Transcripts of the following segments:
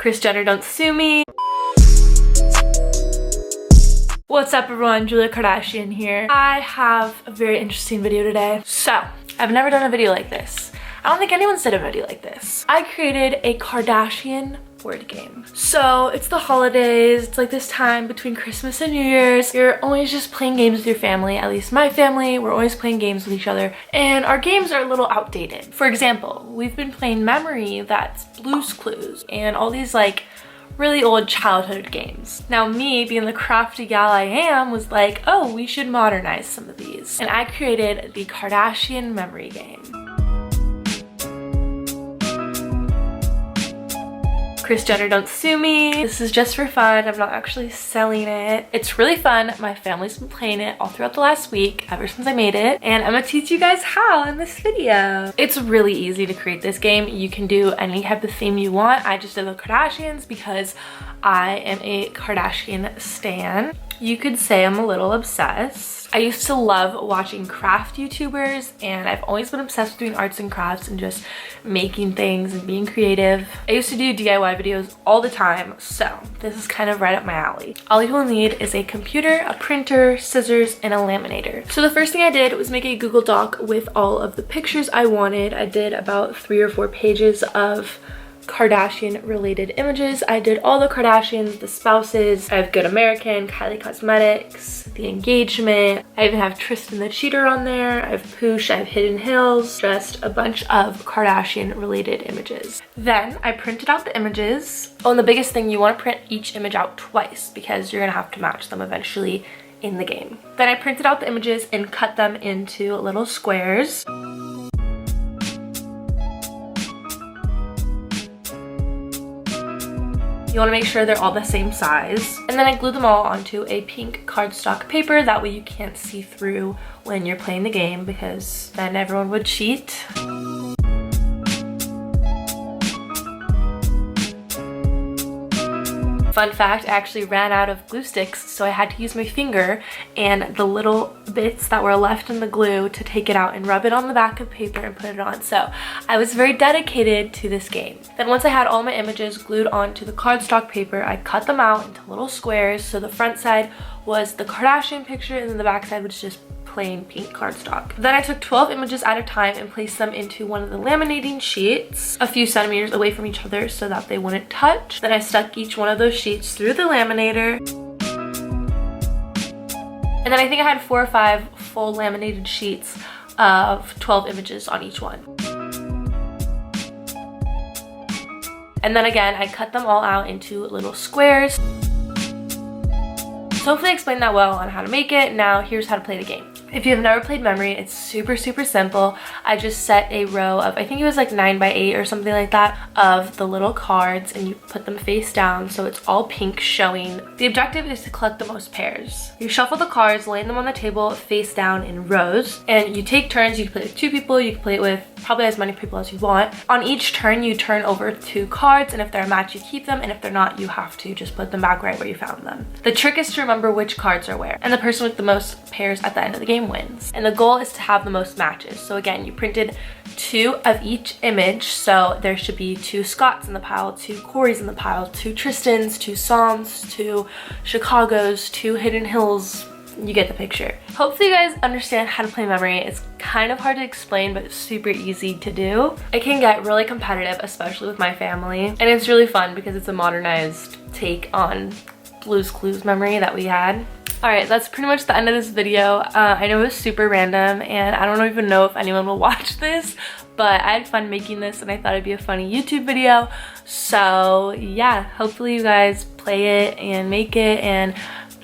Kris Jenner, don't sue me. What's up everyone, Julia Kardashian here. I have a very interesting video today. So, I've never done a video like this. I don't think anyone's did a video like this. I created a Kardashian board game. So it's the holidays, it's like this time between Christmas and New Year's. You're always just playing games with your family, at least my family, we're always playing games with each other. And our games are a little outdated. For example, we've been playing Memory, that's Blue's Clues, and all these like really old childhood games. Now me, being the crafty gal I am, was like, oh, we should modernize some of these. And I created the Kardashian memory game. Kris Jenner, don't sue me. This is just for fun. I'm not actually selling it. It's really fun. My family's been playing it all throughout the last week, ever since I made it. And I'm gonna teach you guys how in this video. It's really easy to create this game. You can do any type of theme you want. I just did the Kardashians because I am a Kardashian stan. You could say I'm a little obsessed. I used to love watching craft YouTubers, and I've always been obsessed with doing arts and crafts and just making things and being creative. I used to do DIY videos all the time, so this is kind of right up my alley. All you will need is a computer, a printer, scissors, and a laminator. So the first thing I did was make a Google Doc with all of the pictures I wanted. I did about 3 or 4 pages of Kardashian related images. I did all the Kardashians, the spouses. I have Good American, Kylie Cosmetics, the engagement. I even have Tristan the Cheater on there. I have Poosh, I have Hidden Hills, just a bunch of Kardashian related images. Then I printed out the images. Oh, and the biggest thing, you want to print each image out twice because you're gonna have to match them eventually in the game. Then I printed out the images and cut them into little squares. You want to make sure they're all the same size. And then I glued them all onto a pink cardstock paper. That way you can't see through when you're playing the game because then everyone would cheat. Fun fact, I actually ran out of glue sticks, so I had to use my finger and the little bits that were left in the glue to take it out and rub it on the back of paper and put it on. So I was very dedicated to this game. Then once I had all my images glued onto the cardstock paper, I cut them out into little squares. So the front side was the Kardashian picture and then the back side was just plain pink cardstock. Then I took 12 images at a time and placed them into one of the laminating sheets a few centimeters away from each other so that they wouldn't touch. Then I stuck each one of those sheets through the laminator. And then I think I had 4 or 5 full laminated sheets of 12 images on each one. And then again, I cut them all out into little squares. So hopefully I explained that well on how to make it. Now here's how to play the game. If you have never played Memory, it's super simple. I just set a row of, I think it was like 9 by 8 or something like that, of the little cards, and you put them face down so it's all pink showing. The objective is to collect the most pairs. You shuffle the cards, lay them on the table face down in rows, and you take turns. You can play with 2 people, you can play it with probably as many people as you want. On each turn, you turn over 2 cards, and if they're a match, you keep them, and if they're not, you have to just put them back right where you found them. The trick is to remember which cards are where, and the person with the most pairs at the end of the game wins. And the goal is to have the most matches. So again, you printed 2 of each image, so there should be 2 Scotts in the pile, 2 Corys in the pile, 2 Tristans, 2 Psalms, 2 Chicagos, 2 Hidden Hills. You get the picture. Hopefully you guys understand how to play Memory. It's kind of hard to explain, but super easy to do. It can get really competitive, especially with my family, and it's really fun because it's a modernized take on Blue's Clues Memory that we had. Alright, that's pretty much the end of this video. I know it was super random and I don't even know if anyone will watch this, but I had fun making this and I thought it'd be a funny YouTube video. So yeah, hopefully you guys play it and make it, and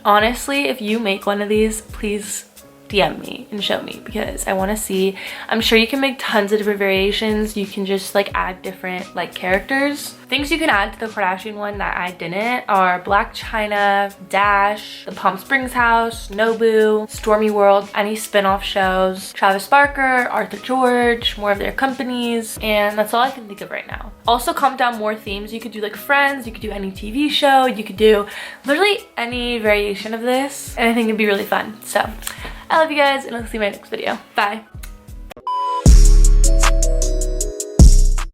honestly, if you make one of these, please DM me and show me because I want to see. I'm sure you can make tons of different variations. You can just like add different like characters. Things you can add to the Kardashian one that I didn't are Black China, Dash, the Palm Springs house, Nobu, Stormy World, any spin-off shows, Travis Barker, Arthur George, more of their companies, and that's all I can think of right now. Also comment down more themes. You could do like Friends, you could do any TV show, you could do literally any variation of this, and I think it'd be really fun. So I love you guys, and I'll see you in my next video. Bye.